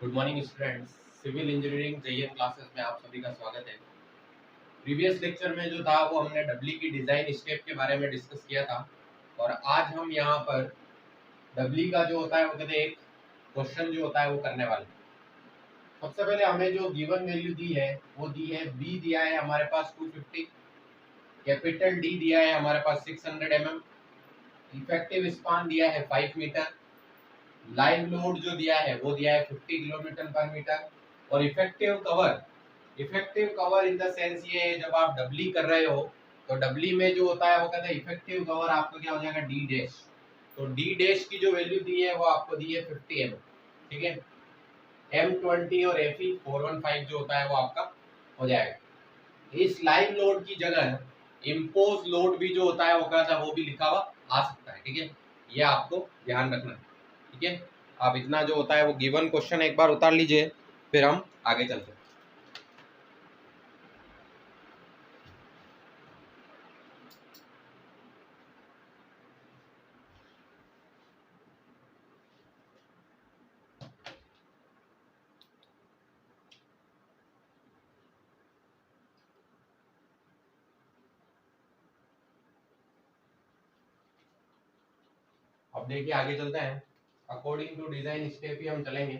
Good morning students. Civil engineering JEE classes में आप सभी का स्वागत है। प्रीवियस लेक्चर में जो था वो हमने डब्ल्यू की डिज़ाइन स्टेप के बारे में डिस्कस किया था और आज हम यहाँ पर डब्ल्यू का जो होता है वो कहते हैं एक क्वेश्चन जो होता है वो करने वाले हैं। सबसे पहले हमें जो गिवन वैल्यू दी है वो दी है बी दिया है हमारे पास 250, कैपिटल डी दिया है हमारे पास 600 mm, इफेक्टिव स्पान दिया है 5 मीटर, लाइव लोड जो दिया है वो दिया है 50 किलोमीटर पर मीटर और effective cover in the sense ये है जब आप डब्ली कर रहे हो तो डब्ली में जो होता है वो कहते हैं इफेक्टिव कवर आपको क्या हो जाएगा डी डैश। तो डी डैश की जो वैल्यू दी है वो आपको दी है 50 mm, ठीक है। M20 और FE 415 जो होता है वो आपका हो जाएगा। इस लाइव लोड की जगह इम्पोज लोड भी जो होता है वो कहता है वो भी लिखा हुआ आ सकता है, ठीक है। ये आपको ध्यान रखना है, ठीक है। आप इतना जो होता है वो गिवन क्वेश्चन एक बार उतार लीजिए, फिर हम आगे चलते हैं। अब देखिए आगे चलते हैं। अकॉर्डिंग टू डिजाइन स्टेप ही हम चलेंगे।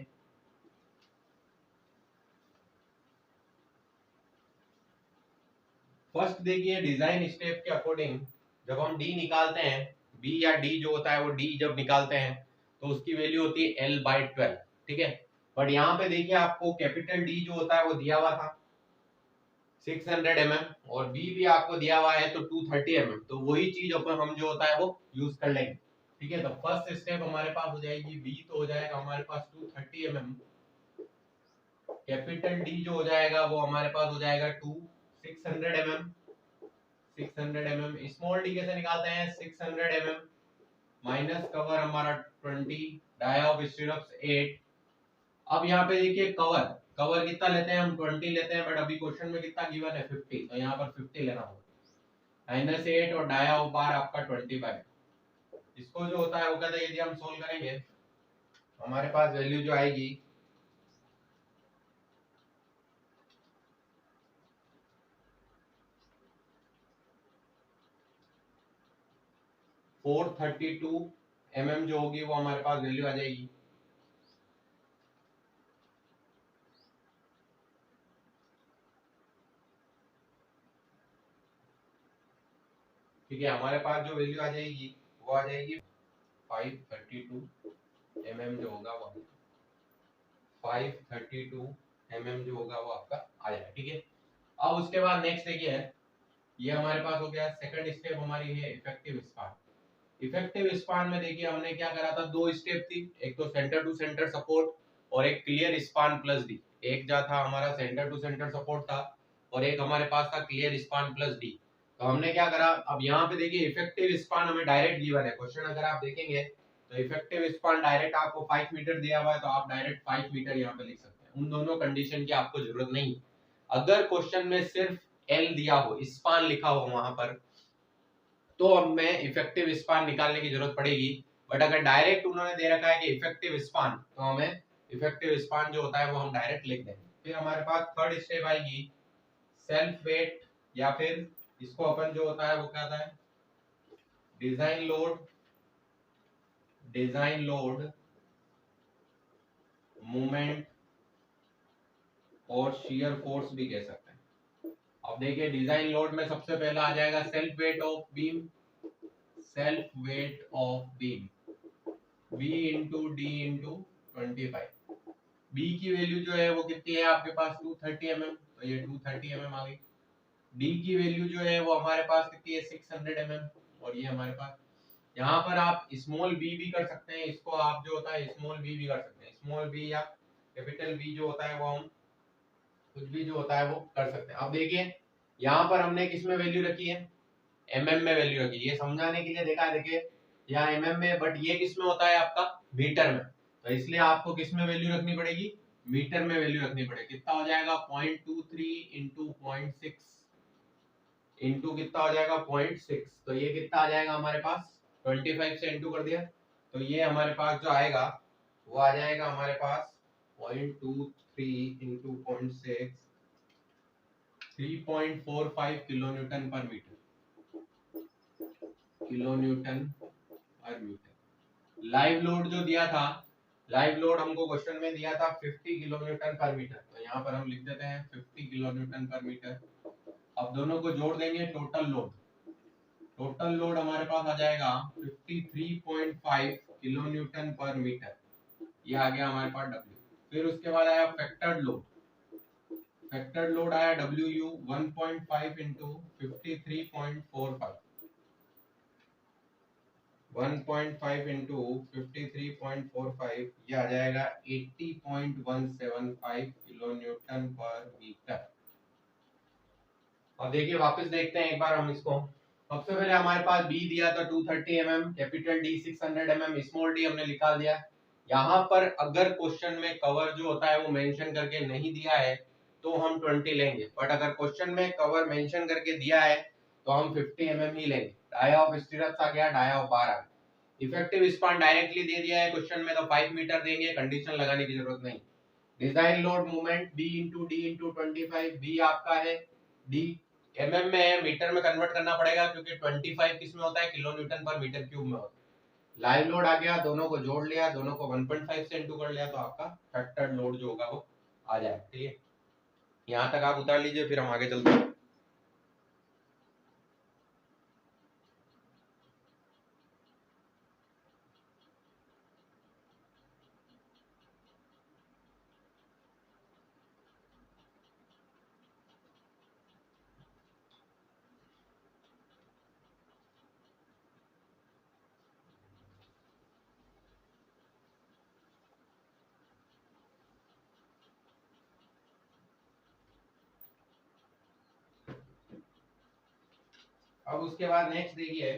फर्स्ट देखिए डिजाइन स्टेप के अकॉर्डिंग जब हम डी निकालते हैं, बी या डी जो होता है वो डी जब निकालते हैं तो उसकी वैल्यू होती है L/12, ठीक है। बट यहाँ पे देखिए आपको कैपिटल डी जो होता है वो दिया हुआ था 600 mm और बी भी आपको दिया हुआ है तो 230 mm, तो वही चीज अपन हम जो होता है वो यूज कर लेंगे, ठीक है। तो फर्स्ट स्टेप हमारे पास हो जाएगी बी तो हो जाएगा हमारे पास 230 mm, कैपिटल डी जो हो जाएगा वो हमारे पास हो जाएगा 600 mm, 600 mm। स्मॉल डी कैसे निकालते हैं 600 mm माइनस कवर हमारा 20, डाया ऑफ स्टीरप्स 8। अब यहाँ पे देखिए कवर कवर कितना लेते हैं हम 20 लेते हैं, बट अभी क्वेश्चन में कितना गिवन है 50, तो यहाँ पर 50 लेना होगा। -8 और डाया ऑफ बार आपका 25। इसको जो होता है वो कहते हैं यदि हम सोल्व करेंगे हमारे पास वैल्यू जो आएगी 432 mm जो होगी वो हमारे पास वैल्यू आ जाएगी। ठीक है, हमारे पास जो वैल्यू आ जाएगी वो आ जाएगी 532 mm जो होगा वो 532 mm जो होगा वो आपका आ जाएगा, ठीक है। अब उसके बाद नेक्स्ट देखिए ये हमारे पास हो गया सेकंड स्टेप हमारी है इफेक्टिव स्पान। इफेक्टिव स्पान में देखिए हमने क्या करा था, दो स्टेप थी, एक तो सेंटर टू सेंटर सपोर्ट और एक क्लियर स्पान प्लस डी। एक जो था हमारा सेंटर टू सेंटर सपोर्ट था और एक हमारे पास था क्लियर स्पान प्लस डी। तो हमने क्या करा, अब यहाँ पे देखिए इफेक्टिव स्पान हमें डायरेक्ट गिवन है क्वेश्चन, अगर आप देखेंगे तो इफेक्टिव स्पान डायरेक्ट आपको 5 मीटर दिया हुआ है तो आप डायरेक्ट 5 मीटर यहाँ पे लिख सकते हैं। उन दोनों कंडीशन की आपको जरूरत नहीं। अगर क्वेश्चन में सिर्फ एल दिया हो, स्पान लिखा हो वहां पर, तो अब मैं इफेक्टिव स्पान निकालने की जरूरत पड़ेगी। बट अगर डायरेक्ट उन्होंने दे रखा है कि इफेक्टिव स्पान, तो हमें इफेक्टिव स्पान जो होता है वो हम डायरेक्ट लिख देंगे। फिर हमारे पास थर्ड स्टेप आएगी सेल्फ वेट, या फिर इसको अपन जो होता है वो कहता है डिजाइन लोड मूवमेंट और शियर फोर्स भी कह सकते हैं। अब देखिए डिजाइन लोड में सबसे पहला आ जाएगा self weight of beam, V into D into 25। B की वैल्यू जो है वो कितनी है आपके पास 230 mm, तो ये 230 mm आ गई। डी की वैल्यू जो है वो हमारे पास कितनी है 600 mm, और ये हमारे पास यहाँ पर आप स्मॉल बी भी कर सकते हैं, इसको आप जो होता है स्मॉल बी भी कर सकते हैं। स्मॉल बी या कैपिटल बी जो होता है वो हम कुछ भी जो होता है वो कर सकते हैं। अब देखिए यहाँ पर हमने किस में वैल्यू रखी है, mm में वैल्यू रखी है। ये समझाने के लिए देखा है, देखिए यहाँ mm में, बट ये किस में होता है आपका मीटर में, तो इसलिए आपको किस में वैल्यू रखनी पड़ेगी, मीटर में वैल्यू रखनी पड़ेगी। कितना हो जाएगा 0.23 इंटू 0.6 इंटू कितना हो जाएगा 0.6, तो ये कितना आ जाएगा हमारे पास 25 से इंटू कर दिया, तो ये हमारे पास जो आएगा वो आ जाएगा हमारे पास 0.23 into 0.6 3.45 किलोन्यूटन पर मीटर, किलोन्यूटन पर मीटर। लाइव लोड जो दिया था, लाइव लोड हमको क्वेश्चन में दिया था 50 किलोन्यूटन पर मीटर, तो यहाँ पर हम लिख देते हैं 50 किलोन्यूटन पर मीटर। अब दोनों को जोड़ देंगे, टोटल लोड, टोटल लोड हमारे पास आ जाएगा 53.5 किलोन्यूटन पर मीटर, ये आ गया हमारे पास W। फिर उसके बाद आया फैक्टर्ड लोड, फैक्टर्ड लोड आया WU 1.5 इंटू 53.45, 1.5 इंटू 53.45, ये आ जाएगा 80.175 किलोन्यूटन पर मीटर। अब देखिए वापस देखते हैं एक बार हम इसको। सबसे पहले हमारे पास बी दिया था 230 mm, capital D 600 mm, small D हमने निकाल दिया। यहाँ पर अगर क्वेश्चन में कवर जो होता है वो मेंशन करके नहीं दिया है तो हम 20 लेंगे, बट अगर क्वेश्चन में कवर मेंशन करके दिया है तो हम 50 mm ही लेंगे। डाया ऑफ स्टीरप्स आ गया, डाया ऑफ बार आ गया। इफेक्टिव स्पान डायरेक्टली दे दिया है क्वेश्चन में तो 5 मीटर देंगे, कंडीशन लगाने की जरूरत नहीं। Design load movement B into D into 25, B आपका है, डी mm में है, मीटर में कन्वर्ट करना पड़ेगा क्योंकि 25 किस में होता है, किलो न्यूटन पर मीटर क्यूब में होता है। लाइव लोड आ गया, दोनों को जोड़ लिया, दोनों को 1.5 से इंटू कर लिया तो आपका फैक्टर्ड लोड जो होगा वो आ जाएगा। ठीक है, यहाँ तक आप उतार लीजिए, फिर हम आगे चलते हैं। अब उसके बाद नेक्स्ट देखिए,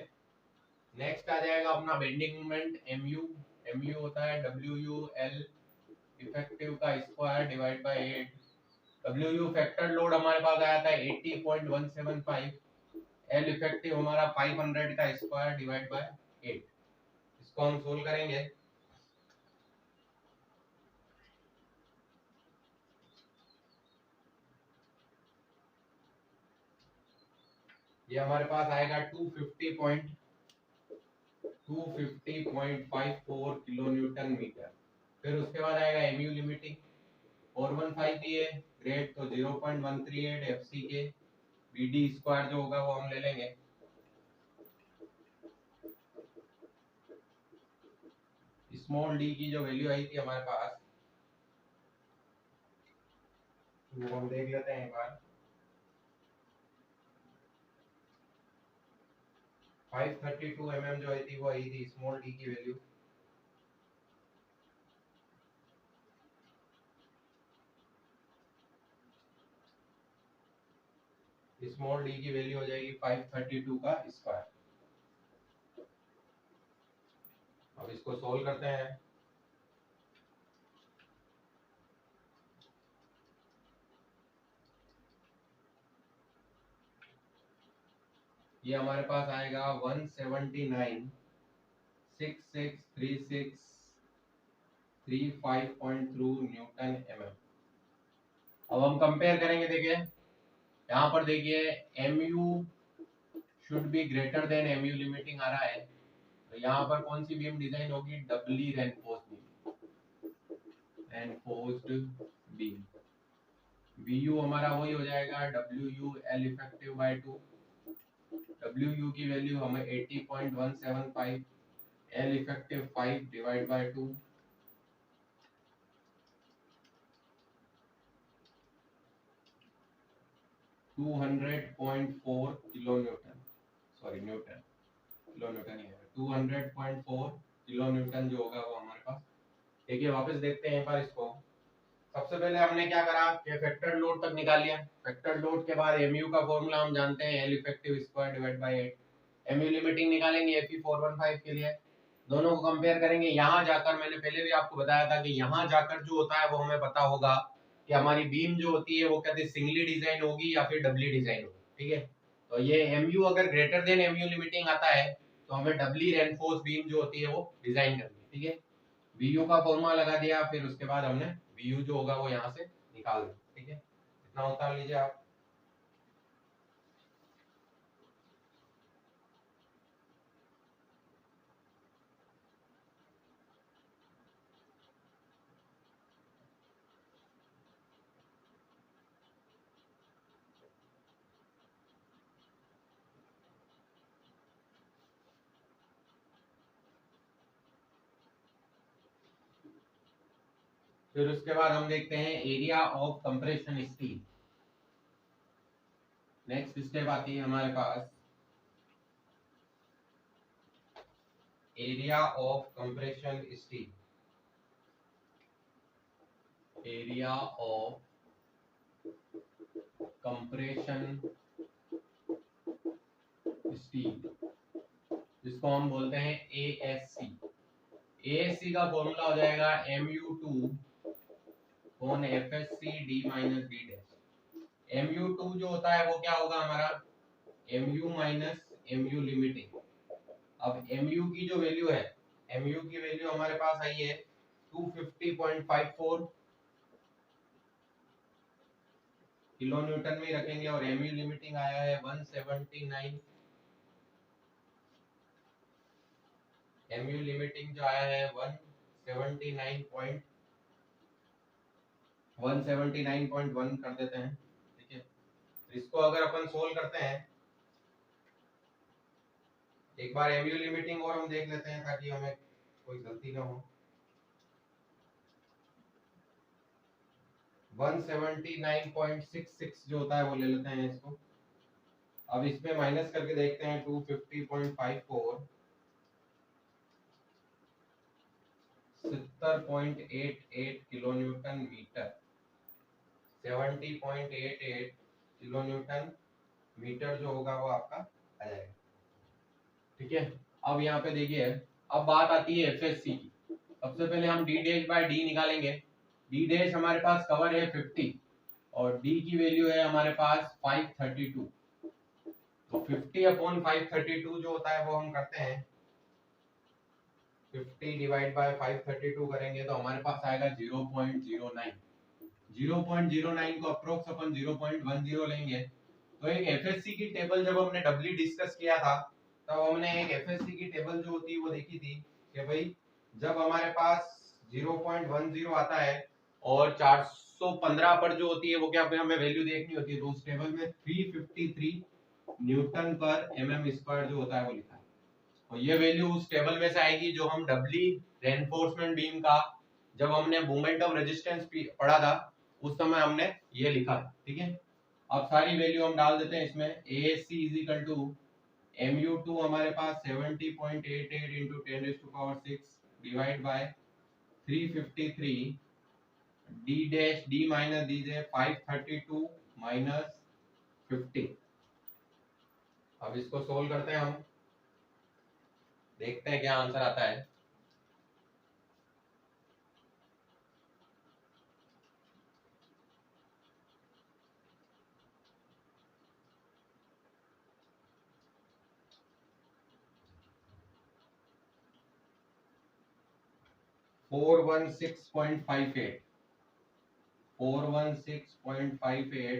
नेक्स्ट आ जाएगा अपना बेंडिंग मोमेंट MU, MU होता है WUL इफेक्टिव का square divide by 8। WU factor load हमारे पास आया था 80.175, L इफेक्टिव हमारा 500 का स्क्वायर डिवाइड बाय 8। इसको हम सोल्व करेंगे। ये हमारे पास आएगा 250.54 किलोन्यूटन मीटर। फिर उसके बाद आएगा MU लिमिटिंग 415 की है, ग्रेड तो 0.138 FC के, BD स्क्वायर जो होगा वो हम ले लेंगे। स्मॉल डी की जो वैल्यू आई थी हमारे पास वो हम देख लेते हैं एक बार। 532 mm जो आई थी वो आई थी स्मॉल डी की वैल्यू। स्मॉल डी की वैल्यू हो जाएगी 532 का स्क्वायर। अब इसको सोल्व करते हैं। ये हमारे पास आएगा 179.663635.2 न्यूटन mm। अब हम कंपेयर करेंगे, देखिए यहाँ पर देखिए MU should be greater than MU limiting आ रहा है, तो यहाँ पर कौन सी बीम डिजाइन होगी, डबली रेनफोर्स्ड बीम। VU हमारा वही हो जाएगा WUL इफेक्टिव बाय 2। WU की वैल्यू हमें 80.175, L effective 5 divide by 2, 200.4 kilonewton, sorry newton, kilonewton ही है, 200.4 किलोन्यूटन जो होगा वो हमारे पास। देखिए वापस देखते हैं एक बार इसको। सबसे पहले हमने क्या करा कि फैक्टर्ड लोड तक निकाल लिया। फैक्टर्ड लोड के बाद MU का फॉर्मूला हम जानते हैं, L effective square divide by 8। MU limiting निकालेंगे Fe 415 के लिए, दोनों को कंपेयर करेंगे। यहाँ जाकर मैंने पहले भी आपको बताया था कि यहाँ जाकर जो होता है वो हमें पता होगा कि हमारी बीम जो होती है वो कहते सिंगली डिजाइन होगी या फिर डबली डिजाइन होगी। ठीक है, तो ये MU अगर ग्रेटर देन MU लिमिटिंग आता है तो हमें डबली रेनफोर्स बीम जो होती है वो डिजाइन करनी है। ठीक है, VU का फॉर्मूला लगा दिया, फिर उसके बाद हमने वी यू जो होगा वो यहाँ से निकाल दें। ठीक है, इतना उतार लीजिए आप। फिर उसके बाद हम देखते हैं area of compression steel. Next step आती है हमारे पास area of compression steel. Area of compression steel, जिसको हम बोलते हैं ASC। ASC का फॉर्मूला हो जाएगा Mu2 upon FSC D minus D dash. Mu2 जो होता है वो क्या होगा हमारा Mu माइनस Mu लिमिटिंग। अब Mu की जो वैल्यू है, Mu की वैल्यू हमारे पास आई है 250.54 किलो न्यूटन में रखेंगे, और Mu लिमिटिंग आया है 179। Mu लिमिटिंग जो आया है 179.1 कर देते हैं। ठीक है, इसको अगर अपन सोल्व करते हैं, एक बार Mu लिमिटिंग और हम देख लेते हैं ताकि हमें कोई गलती ना हो। 179.66 जो होता है वो ले लेते हैं इसको। अब इसमें माइनस करके देखते हैं 250.54 70.88 kilo newton metre, 70.88 kilo newton metre जो होगा वो आपका आ जाएगा। ठीक है, अब यहाँ पे देखिए, अब बात आती है एफएससी की। सबसे पहले हम डी डैश बाय डी निकालेंगे। डी डैश हमारे पास कवर है 50 और डी की वैल्यू है हमारे पास 532। तो 50 अपॉन 532 जो होता है वो हम करते हैं 50 डिवाइड बाय 532 करेंगे तो हमारे पास आएगा 0.09। 0.09 को अप्रोक्स अपन 0.10 लेंगे। तो एक एफएससी की टेबल जब हमने डबली डिस्कस किया था तब हमने एक एफएससी की टेबल जो होती है वो देखी थी कि भाई जब हमारे पास 0.10 आता है और 415 पर जो होती है वो क्या हमें वैल्यू देखनी होती है, तो उस टेबल में 353 न्यूटन पर एमएम स्क्वायर जो होता है वो लिखा है। और ये वैल्यू उस टेबल में से आएगी जो हम डबली रेनफोर्समेंट बीम का जब हमने मोमेंट ऑफ रेजिस्टेंस पढ़ा था उस समय हमने ये लिखा था। ठीक है, अब सारी वैल्यू हम डाल देते हैं इसमें। ASC is equal to Mu2 हमारे पास 70.88 into 10 raised to power 6 divide by 353 D dash D minus दीजिए 532 माइनस 50। अब इसको सोल्व करते हैं हम, देखते हैं क्या आंसर आता है। Four one six point five eight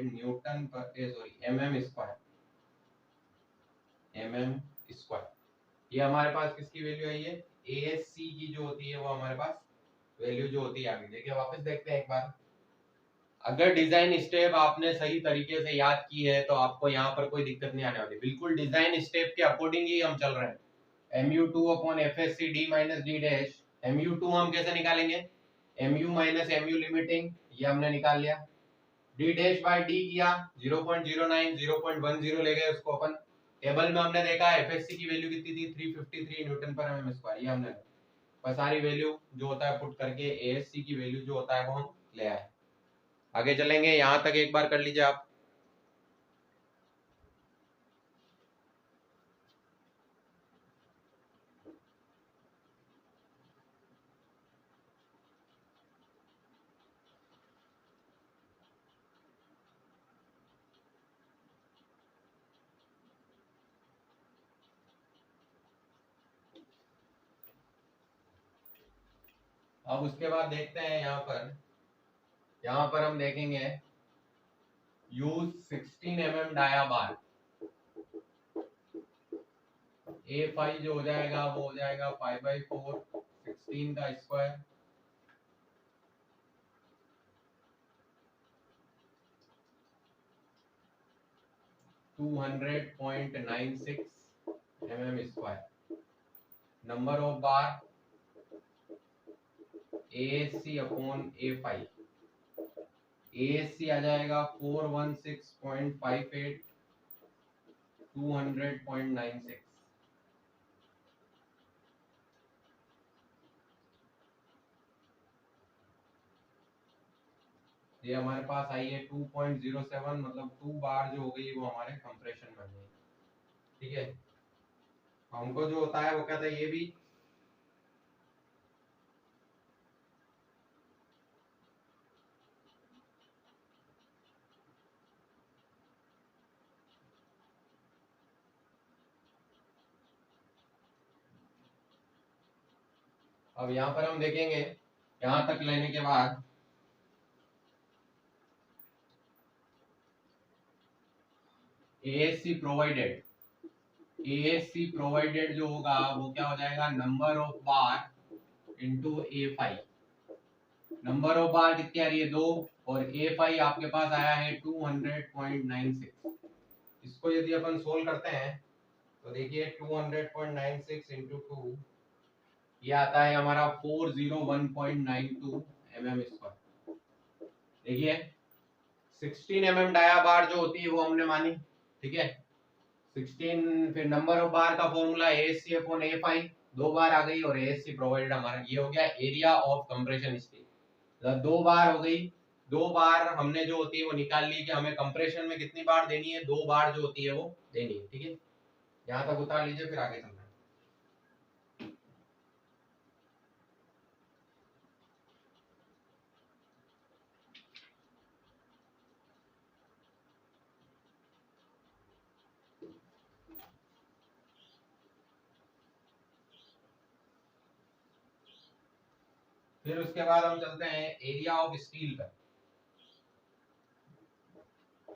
newton पर सॉरी एमएम स्क्वायर। ये हमारे पास किसकी वैल्यू आई है, ASC की जो होती है वो हमारे पास वैल्यू जो होती है। आगे देखिए वापस देखते हैं एक बार। अगर डिजाइन स्टेप आपने सही तरीके से याद की है तो आपको यहाँ पर कोई दिक्कत नहीं आने वाली। बिल्कुल डिजाइन स्टेप के अकॉर्डिंग ही हम चल रहे हैं। Mu2 upon FSC D minus D dash. Mu2 हम कैसे निकालेंगे, Mu माइनस Mu लिमिटिंग, ये हमने निकाल लिया। D डैश बाय D किया 0.09 0.10 ले गए उसको अपन। टेबल में हमने देखा FSC की वैल्यू कितनी थी 353 न्यूटन पर एमएम स्क्वायर, ये हमने बस सारी वैल्यू जो होता है पुट करके ASC की वैल्यू जो होता है वो हम ले आए। आगे चलेंगे, यहां तक एक बार कर लीजिए आप। अब उसके बाद देखते हैं यहाँ पर यहाँ पर हम देखेंगे use 16 mm dia bar. A5 जो हो जाएगा वो हो जाएगा 5/4 16 का square, 200.96 mm square. Number of bar ASC upon A5, ASC आ जाएगा 416.58 200.96। ये हमारे पास आई है 2.07, मतलब 2 बार जो हो गई वो हमारे कंप्रेशन बन गई। ठीक है, हमको जो होता है वो कहता है ये भी अब यहाँ पर हम देखेंगे यहाँ तक लेने के बाद ASC प्रोवाइडेड जो होगा वो क्या हो जाएगा, number of bar into A5। Number of बार कितनी आ रही है 2, और A5 आपके पास आया है 200.96। इसको यदि अपन सोल्व करते हैं तो देखिए 200.96 इंटू 2 ये आता है हमारा 401.92 mm स्क्वायर। देखिए 16 mm डाया बार जो होती है वो हमने मानी। ठीक है, 16, फिर नंबर ऑफ बार का फॉर्मूला ASC अपॉन A5, 2 बार आ गई, और ASC प्रोवाइडेड हमारा ये हो गया एरिया ऑफ कंप्रेशन स्टेज। मतलब 2 बार हो गई, 2 बार हमने जो होती है वो निकाल ली कि हमें कंप्रेशन में कितनी बार देनी है, 2 बार जो होती है वो देनी है। ठीक है, यहाँ तक उतार लीजिए, फिर आगे चलना है। फिर उसके बाद हम चलते हैं एरिया ऑफ स्टील पर।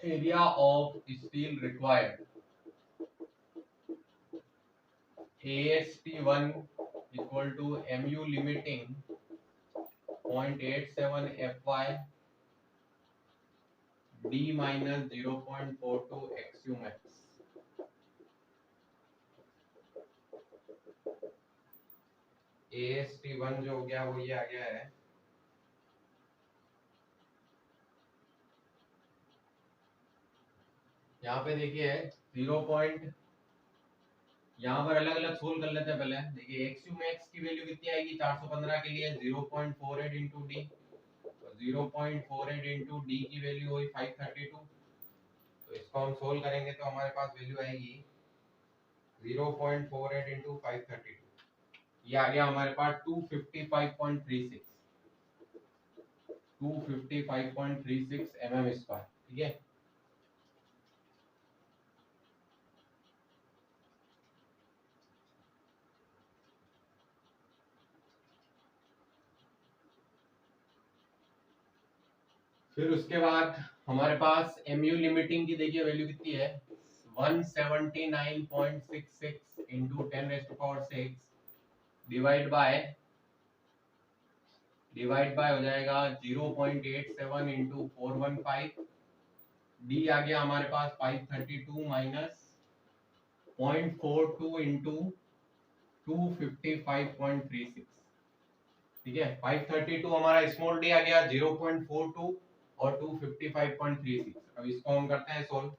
Area of steel required AST1 equal to MU limiting 0.87 FY D minus 0.42 XU max। AST1 जो हो गया वो ये आ गया है, यहाँ पे देखिए 0 पॉइंट, यहाँ पर अलग अलग सोल्व कर लेते हैं पहले। देखिए XU max की वैल्यू कितनी आएगी 415 के लिए 0.48 इंटू डी, 0.48 इंटू डी की वैल्यू हुई 532। तो इसको हम सोल्व करेंगे तो हमारे पास वैल्यू आएगी 0.48 इंटू 532, ये आ गया हमारे पास 255.36 mm स्क्वायर। ठीक है, फिर उसके बाद हमारे पास MU लिमिटिंग की देखिए वैल्यू कितनी है 179.66 इंटू 10⁻⁶ डिवाइड बाय हो जाएगा 0.87 इंटू 415। डी आ गया हमारे पास 532 माइनस 0.42 इंटू 255.36। ठीक है, 532 हमारा स्मॉल डी आ गया 0.42 और 255.36। अब इसको हम करते हैं सोल्व।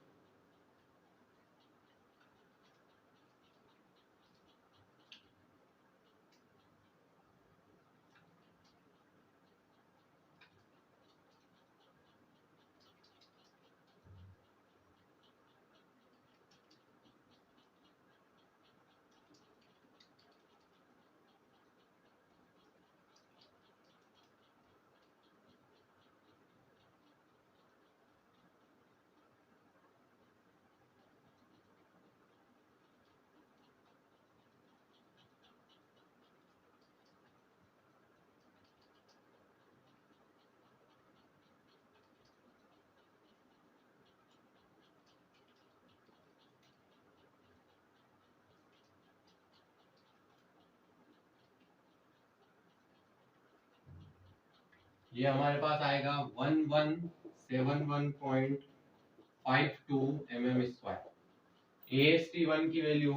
ये हमारे पास आएगा 1171.52 mm²। AST1 की वैल्यू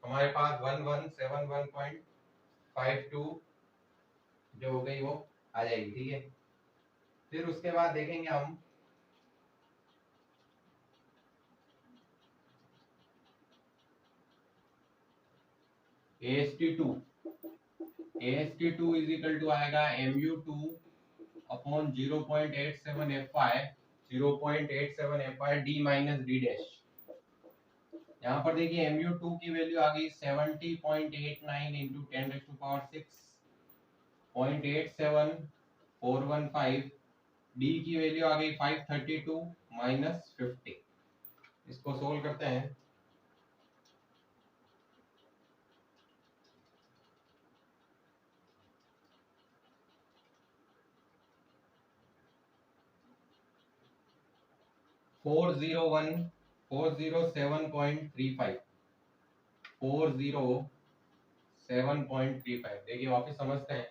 हमारे पास 1171.52 जो हो गई वो आ जाएगी, ठीक है। फिर उसके बाद देखेंगे हम AST2 इज इक्वल टू आएगा MU2 upon 0.87 FY 0.87 FY D minus D dash. यहाँ पर देखिए MU2 की वैल्यू आ गई 70.89 इंटू 10⁻⁶.87415। D की वैल्यू आ गई 532 माइनस 50। इसको सोल्व करते हैं। 407.35 407.35। देखिए वापस समझते हैं।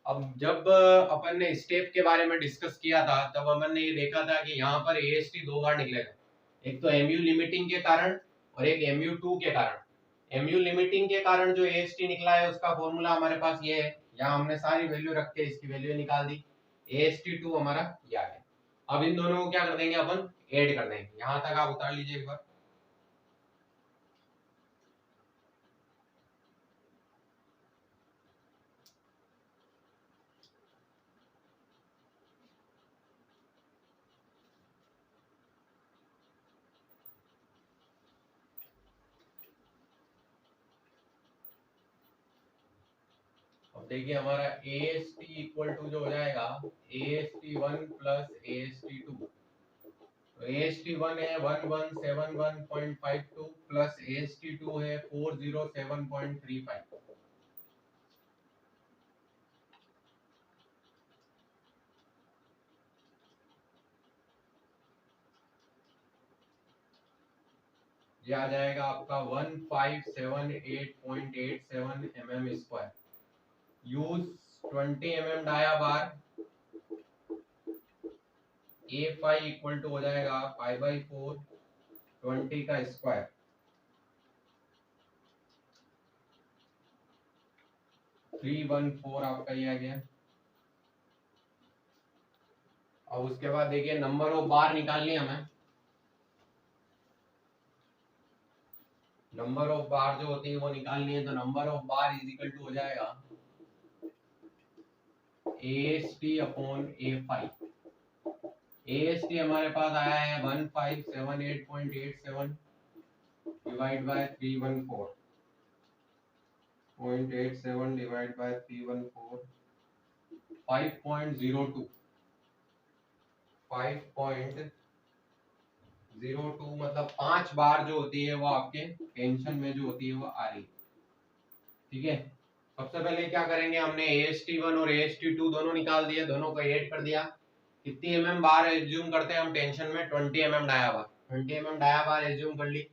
अब जब अपन ने स्टेप के बारे में डिस्कस किया था तब अपन ने ये देखा था कि यहाँ पर AST दो बार निकलेगा, एक तो MU लिमिटिंग के कारण और एक MU2 के कारण। MU लिमिटिंग के कारण जो AST निकला है उसका फॉर्मूला हमारे पास ये है, यहाँ हमने सारी वैल्यू रख के इसकी वैल्यू निकाल दी। AST2 हमारा ये आ गया। अब इन दोनों को क्या कर देंगे अपन, ऐड कर देंगे। यहाँ तक आप उतार लीजिए एक बार। अब देखिए हमारा AST इक्वल टू जो हो जाएगा AST1 प्लस AST2। तो AST1 है 1171.52 प्लस AST2 है 407.35। ये आ जाएगा आपका 1578.87 mm²। Use 20 mm dia bar. A5 equal to हो जाएगा 5/4 20 का स्क्वायर। 314 आपका ये आ गया। अब उसके बाद देखिए नंबर ऑफ बार निकालनी हमें। नंबर ऑफ बार जो होती है वो निकालनी है, तो number of bar is equal to हो जाएगा AST अपॉन A5। AST हमारे पास आया है 1578.87 डिवाइड बाय 314.87 डिवाइड बाय 314 5.02 मतलब 5 बार जो होती है वो आपके टेंशन में जो होती है वो आ रही, ठीक है। सबसे पहले क्या करेंगे, हमने AST1 और AST2 दोनों निकाल दिए, दोनों को ऐड कर दिया। कितनी mm बार एज्यूम करते हैं हम टेंशन में, 20 mm डाया बार। 20 mm डाया बार एज्यूम कर ली।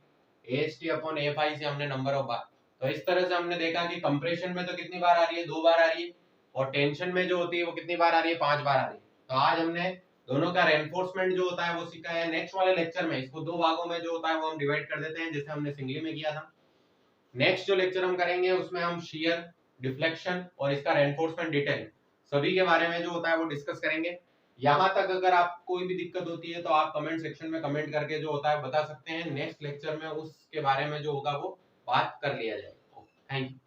AST अपॉन A5 से हमने नंबर ऑफ बार। तो इस तरह से हमने देखा कि कंप्रेशन में तो कितनी बार आ रही है, 2 बार आ रही है, और टेंशन में जो होती है वो कितनी बार आ रही है, 5 बार आ रही है। तो आज हमने दोनों का रेनफोर्समेंट जो होता है वो सीखा है। नेक्स्ट वाले लेक्चर में इसको 2 भागों में जो होता है वो हम डिवाइड कर देते हैं, जैसे हमने सिंगली में किया था। नेक्स्ट जो लेक्चर हम करेंगे उसमें हम शियर, डिफ्लेक्शन और इसका रेनफोर्समेंट डिटेल सभी के बारे में जो होता है वो डिस्कस करेंगे। यहाँ तक अगर आप कोई भी दिक्कत होती है तो आप कमेंट सेक्शन में कमेंट करके जो होता है बता सकते हैं। नेक्स्ट लेक्चर में उसके बारे में जो होगा वो बात कर लिया जाएगा। Thank you.